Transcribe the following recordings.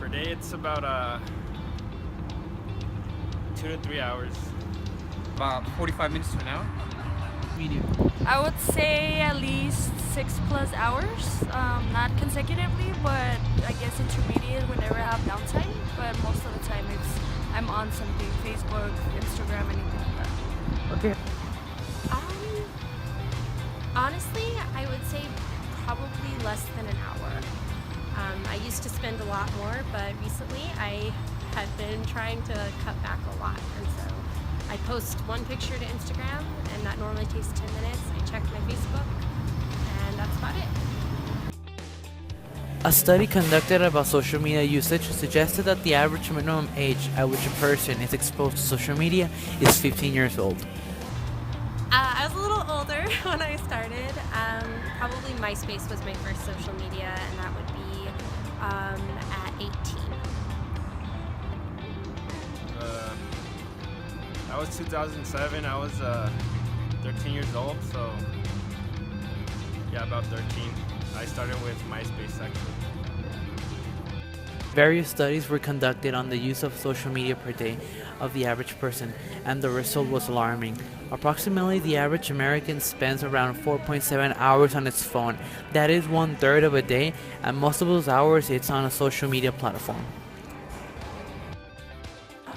Per day, it's about 2 to 3 hours. About 45 minutes to an hour. Medium. I would say at least 6+ hours, not consecutively, but I guess intermediate whenever I have downtime. But most of the time, I'm on something, Facebook, Instagram, anything like that. Okay. Honestly, I would say probably less than an hour. I used to spend a lot more, but recently I have been trying to cut back a lot. And so I post one picture to Instagram, and that normally takes 10 minutes. I check my Facebook, and that's about it. A study conducted about social media usage suggested that the average minimum age at which a person is exposed to social media is 15 years old. I was a little older when I started. Probably MySpace was my first social media, and that would be at 18. That was 2007. I was 13 years old, so yeah, about 13. I started with MySpace actually. Various studies were conducted on the use of social media per day of the average person, and the result was alarming. Approximately, the average American spends around 4.7 hours on its phone. That is 1/3 of a day, and most of those hours it's on a social media platform.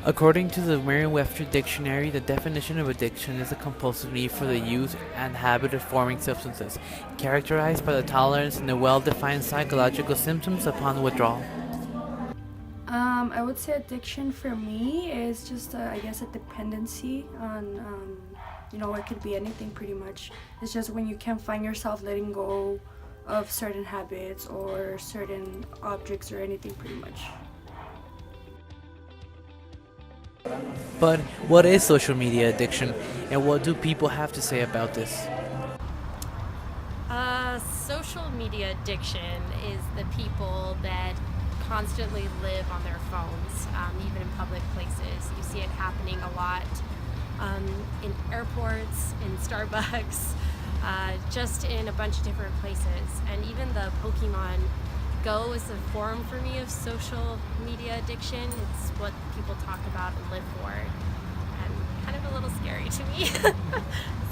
According to the Merriam-Webster Dictionary, the definition of addiction is a compulsive need for the use and habit of forming substances, characterized by the tolerance and the well-defined psychological symptoms upon withdrawal. I would say addiction for me is just, I guess, a dependency on, it could be anything pretty much. It's just when you can't find yourself letting go of certain habits or certain objects or anything pretty much. But what is social media addiction, and what do people have to say about this? Social media addiction is the people that constantly live on their phones, even in public places. You see it happening a lot in airports, in Starbucks, just in a bunch of different places. And even the Pokemon Go is a form for me of social media addiction. It's what people talk about and live for, and kind of a little scary to me.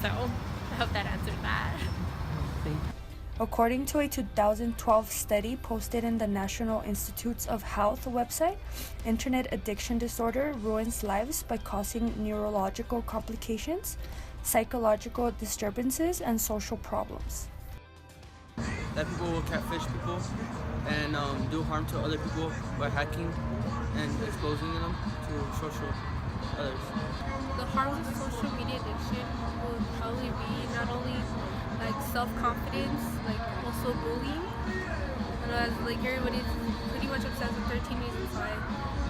So I hope that answered that. According to a 2012 study posted in the National Institutes of Health website, internet addiction disorder ruins lives by causing neurological complications, psychological disturbances, and social problems. That people will catfish people and do harm to other people by hacking and exposing them to social others. The harms of social media addiction would probably be not only like self-confidence, like also bullying. And as like everybody's pretty much obsessed with 13 Reasons Why.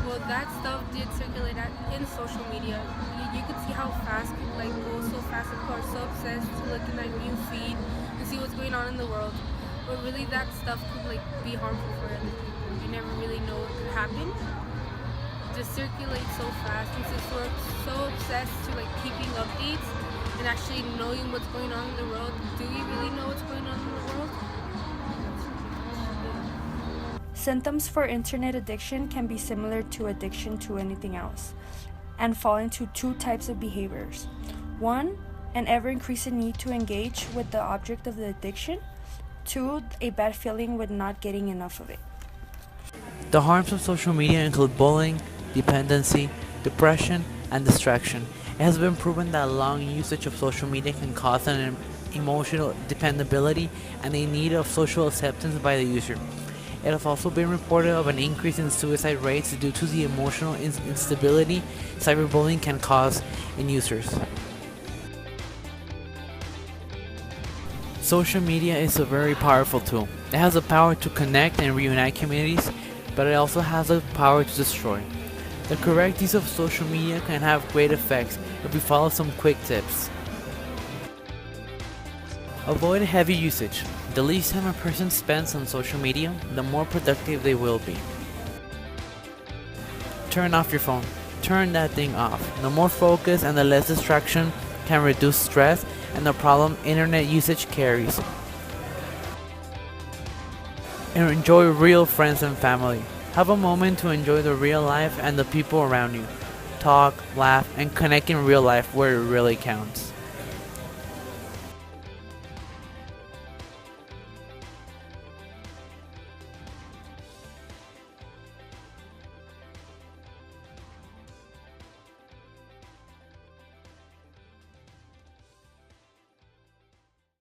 Well, that stuff did circulate in social media. You could see how fast people like go so fast, and people are so obsessed to look in that new feed and see what's going on in the world. But really, that stuff could like be harmful for other people. You never really know what could happen. Just circulate so fast, and since we're so obsessed to like keeping updates and actually knowing what's going on in the world, do we really know what's going on in the world? Symptoms for internet addiction can be similar to addiction to anything else and fall into two types of behaviors. One, an ever-increasing need to engage with the object of the addiction. Two, a bad feeling with not getting enough of it. The harms of social media include bullying, dependency, depression, and distraction. It has been proven that long usage of social media can cause an emotional dependability and a need of social acceptance by the user. It has also been reported of an increase in suicide rates due to the emotional instability cyberbullying can cause in users. Social media is a very powerful tool. It has the power to connect and reunite communities, but it also has the power to destroy. The correct use of social media can have great effects if we follow some quick tips. Avoid heavy usage. The least time a person spends on social media, the more productive they will be. Turn off your phone. Turn that thing off. The more focus and the less distraction can reduce stress and the problem internet usage carries. And enjoy real friends and family. Have a moment to enjoy the real life and the people around you. Talk, laugh, and connect in real life where it really counts.